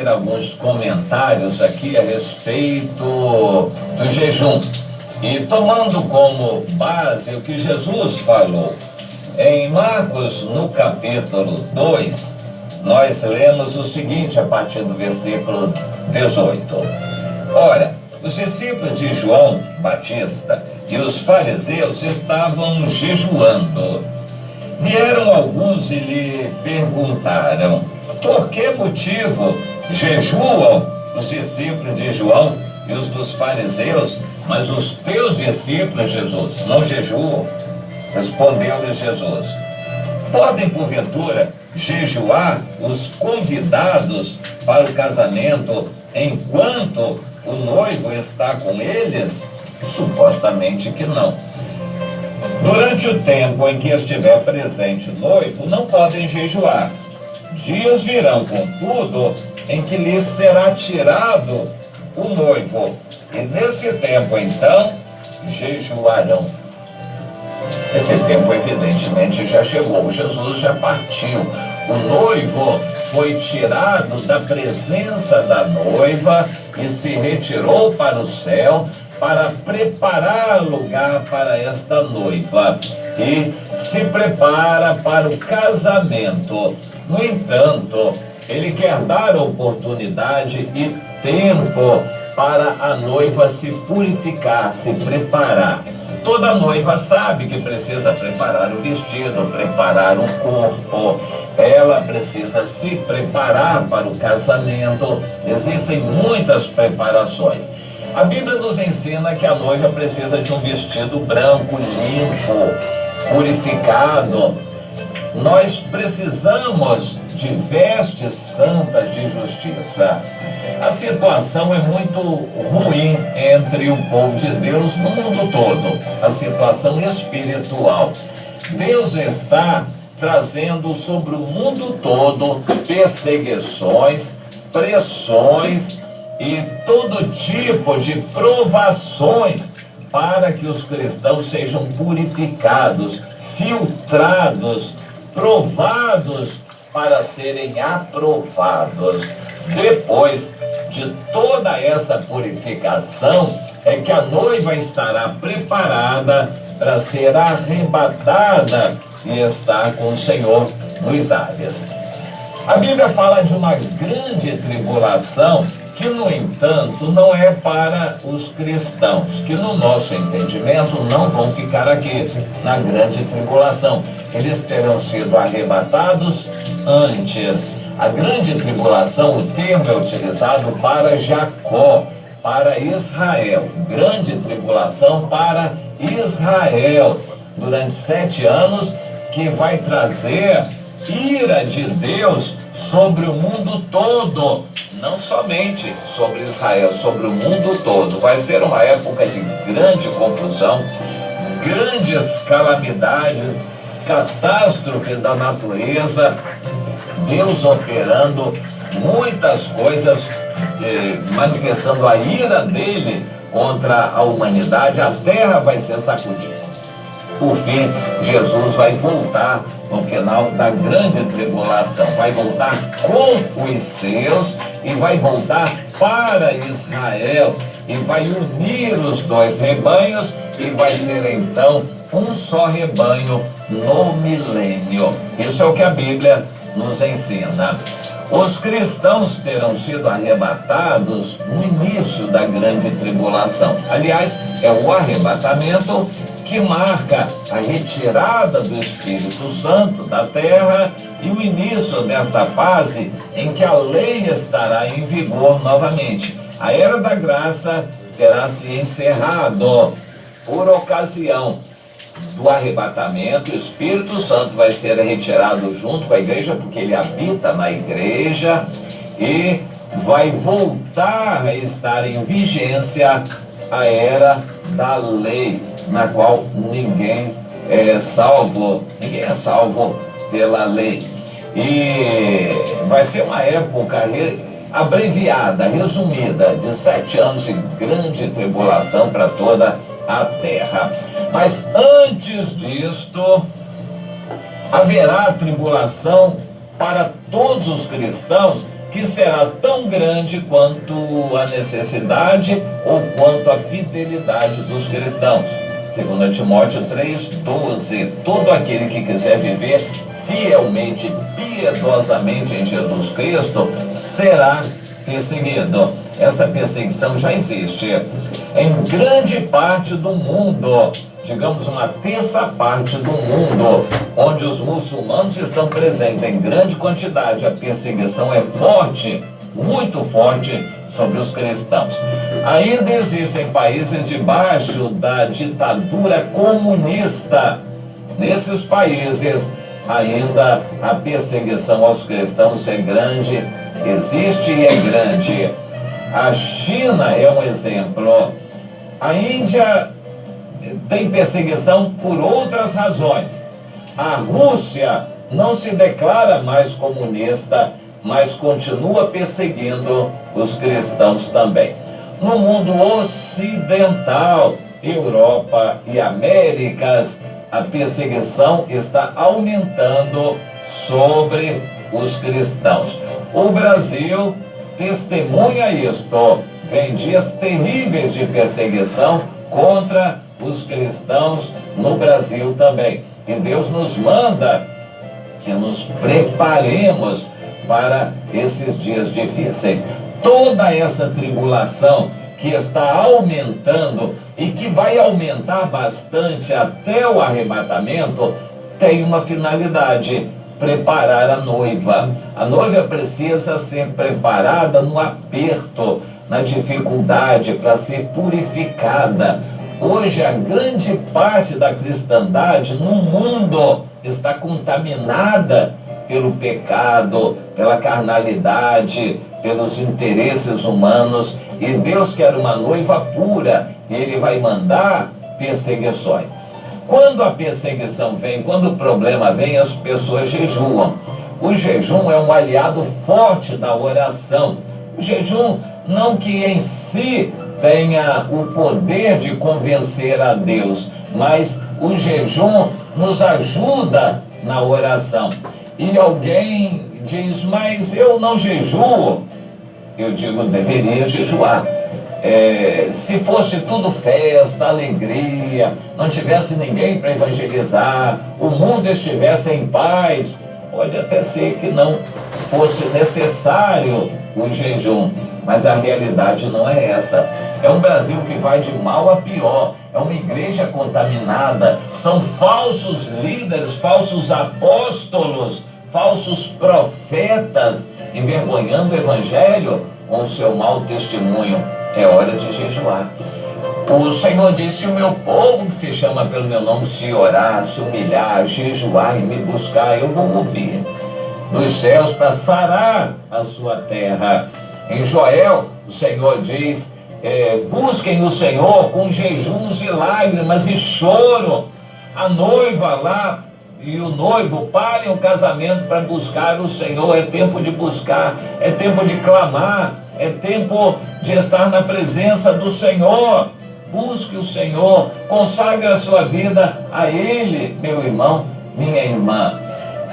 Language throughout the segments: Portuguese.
fazer alguns comentários aqui a respeito do jejum. E tomando como base o que Jesus falou. Em Marcos, no capítulo 2, nós lemos o seguinte a partir do versículo 18. Ora, os discípulos de João Batista e os fariseus estavam jejuando. Vieram alguns e lhe perguntaram: por que motivo jejuam os discípulos de João e os dos fariseus, mas os teus discípulos, Jesus, não jejuam? Respondeu-lhe Jesus: podem porventura jejuar os convidados para o casamento enquanto o noivo está com eles? Supostamente que não. Durante o tempo em que estiver presente o noivo, não podem jejuar. Dias virão, contudo, em que lhes será tirado o noivo, e nesse tempo, então, jejuarão. Esse tempo, evidentemente, já chegou. Jesus já partiu. O noivo foi tirado da presença da noiva e se retirou para o céu para preparar lugar para esta noiva. E se prepara para o casamento. No entanto, ele quer dar oportunidade e tempo para a noiva se purificar, se preparar. Toda noiva sabe que precisa preparar o vestido, preparar o corpo. Ela precisa se preparar para o casamento. Existem muitas preparações. A Bíblia nos ensina que a noiva precisa de um vestido branco, limpo, purificado. Nós precisamos de vestes santas de justiça. A situação é muito ruim entre o povo de Deus no mundo todo, a situação espiritual. Deus está trazendo sobre o mundo todo perseguições, pressões e todo tipo de provações para que os cristãos sejam purificados, filtrados, provados para serem aprovados. Depois de toda essa purificação, é que a noiva estará preparada para ser arrebatada e estar com o Senhor nos ares. A Bíblia fala de uma grande tribulação que, no entanto, não é para os cristãos, que no nosso entendimento não vão ficar aqui na grande tribulação. Eles terão sido arrebatados antes. A grande tribulação, o termo é utilizado para Jacó, para Israel. Grande tribulação para Israel, durante 7 anos, que vai trazer ira de Deus sobre o mundo todo. Não somente sobre Israel, sobre o mundo todo. Vai ser uma época de grande confusão, grandes calamidades, catástrofes da natureza, Deus operando muitas coisas, manifestando a ira dele contra a humanidade. A terra vai ser sacudida. Por fim, Jesus vai voltar no final da grande tribulação, vai voltar com os seus e vai voltar para Israel e vai unir os dois rebanhos e vai ser então um só rebanho no milênio. Isso é o que a Bíblia nos ensina. Os cristãos terão sido arrebatados no início da grande tribulação. Aliás, é o arrebatamento que marca a retirada do Espírito Santo da terra e o início desta fase em que a lei estará em vigor novamente. A era da graça terá se encerrado. Por ocasião do arrebatamento, o Espírito Santo vai ser retirado junto com a igreja, porque ele habita na igreja, e vai voltar a estar em vigência a era da lei, na qual ninguém é salvo pela lei. E vai ser uma época abreviada, resumida, de 7 anos de grande tribulação para toda a terra. Mas antes disto, haverá tribulação para todos os cristãos que será tão grande quanto a necessidade ou quanto a fidelidade dos cristãos. 2 Timóteo 3,12. Todo aquele que quiser viver fielmente, piedosamente em Jesus Cristo, será perseguido. Essa perseguição já existe em grande parte do mundo, digamos uma terça parte do mundo, onde os muçulmanos estão presentes em grande quantidade. A perseguição é forte, muito forte sobre os cristãos. Ainda existem países debaixo da ditadura comunista. Nesses países ainda a perseguição aos cristãos é grande, existe e é grande. A China é um exemplo. A Índia tem perseguição por outras razões. A Rússia não se declara mais comunista, mas continua perseguindo os cristãos também. No mundo ocidental, Europa e Américas, a perseguição está aumentando sobre os cristãos. O Brasil testemunha isto. Vem dias terríveis de perseguição contra os cristãos no Brasil também. E Deus nos manda que nos preparemos para esses dias difíceis. Toda essa tribulação que está aumentando e que vai aumentar bastante até o arrebatamento, tem uma finalidade: preparar a noiva. A noiva precisa ser preparada no aperto, na dificuldade, para ser purificada. Hoje a grande parte da cristandade no mundo está contaminada pelo pecado, pela carnalidade, pelos interesses humanos, e Deus quer uma noiva pura, e Ele vai mandar perseguições. Quando a perseguição vem, quando o problema vem, as pessoas jejuam. O jejum é um aliado forte da oração. O jejum não que em si tenha o poder de convencer a Deus, mas o jejum nos ajuda na oração. E alguém diz, mas eu não jejuo. Eu digo, deveria jejuar. Se fosse tudo festa, alegria, não tivesse ninguém para evangelizar, o mundo estivesse em paz, pode até ser que não fosse necessário o jejum, mas a realidade não é essa. É um Brasil que vai de mal a pior, é uma igreja contaminada, são falsos líderes, falsos apóstolos, falsos profetas, envergonhando o evangelho com o seu mau testemunho. É hora de jejuar. O Senhor disse, se o meu povo que se chama pelo meu nome se orar, se humilhar, jejuar e me buscar, eu vou ouvir dos céus para sarar a sua terra. Em Joel, o Senhor diz, busquem o Senhor com jejuns e lágrimas e choro. A noiva lá e o noivo parem o casamento para buscar o Senhor. É tempo de buscar, é tempo de clamar, é tempo de estar na presença do Senhor. Busque o Senhor, consagre a sua vida a Ele, meu irmão, minha irmã.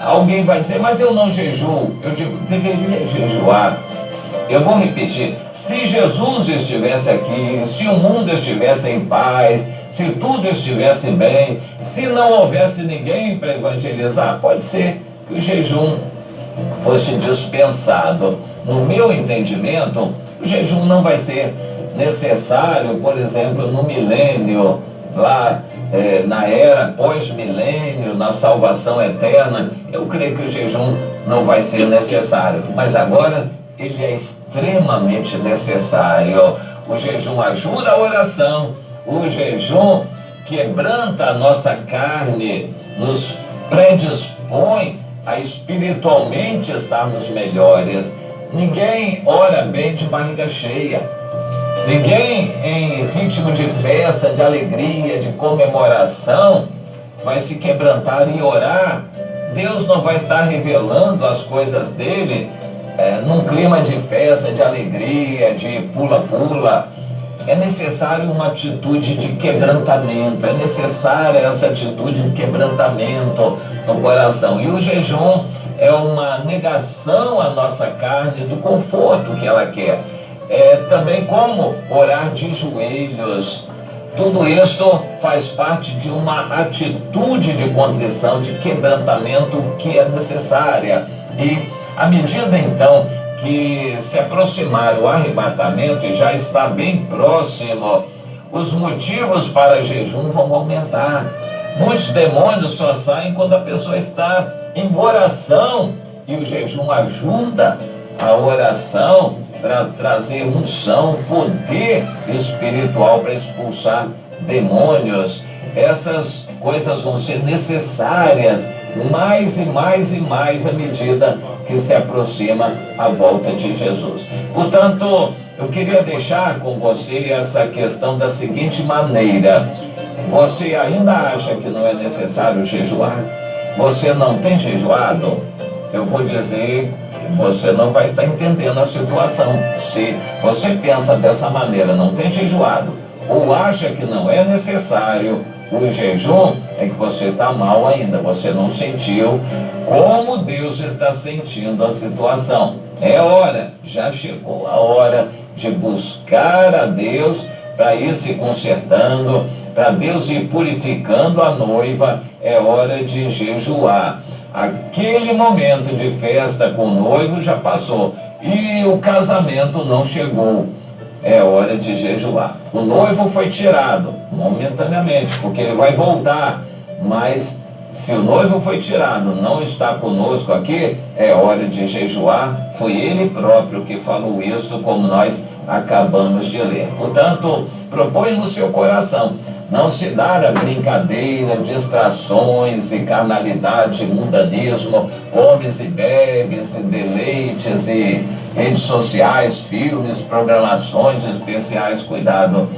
Alguém vai dizer, mas eu não jejuo. Eu digo, deveria jejuar. Eu vou repetir, se Jesus estivesse aqui, se o mundo estivesse em paz, se tudo estivesse bem, se não houvesse ninguém para evangelizar, pode ser que o jejum fosse dispensado. No meu entendimento, o jejum não vai ser necessário, por exemplo, no milênio, lá na era pós-milênio, na salvação eterna. Eu creio que o jejum não vai ser necessário, mas agora ele é extremamente necessário. O jejum ajuda a oração, o jejum quebranta a nossa carne, nos predispõe a espiritualmente estarmos melhores. Ninguém ora bem de barriga cheia. Ninguém em ritmo de festa, de alegria, de comemoração vai se quebrantar e orar. Deus não vai estar revelando as coisas dele num clima de festa, de alegria, de pula-pula. é necessário uma atitude de quebrantamento, é necessária essa atitude de quebrantamento no coração. E o jejum é uma negação à nossa carne do conforto que ela quer. É também como orar de joelhos. Tudo isso faz parte de uma atitude de contrição, de quebrantamento que é necessária. E à medida então que se aproximar o arrebatamento, e já está bem próximo, os motivos para jejum vão aumentar. Muitos demônios só saem quando a pessoa está em oração, e o jejum ajuda a oração para trazer unção, poder espiritual para expulsar demônios. Essas coisas vão ser necessárias mais e mais e mais à medida que se aproxima a volta de Jesus. Portanto, eu queria deixar com você essa questão da seguinte maneira: você ainda acha que não é necessário jejuar? Você não tem jejuado? Eu vou dizer, você não vai estar entendendo a situação. Se você pensa dessa maneira, não tem jejuado, ou acha que não é necessário o jejum, é que você está mal ainda. Você não sentiu como Deus está sentindo a situação. É hora, já chegou a hora de buscar a Deus para ir se consertando, para Deus ir purificando a noiva. É hora de jejuar. Aquele momento de festa com o noivo já passou e o casamento não chegou. É hora de jejuar. O noivo foi tirado momentaneamente, porque ele vai voltar, mas se o noivo foi tirado, não está conosco aqui, é hora de jejuar. Foi ele próprio que falou isso, como nós acabamos de ler. Portanto, propõe no seu coração não se dar a brincadeira, distrações e carnalidade, mundanismo, comes e bebes e deleites e redes sociais, filmes, programações especiais. Cuidado.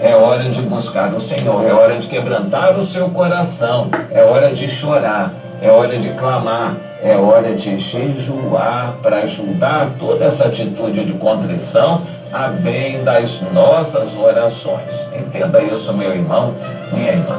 É hora de buscar o Senhor, é hora de quebrantar o seu coração, é hora de chorar, é hora de clamar, é hora de jejuar para ajudar toda essa atitude de contrição a bem das nossas orações. Entenda isso, meu irmão, minha irmã.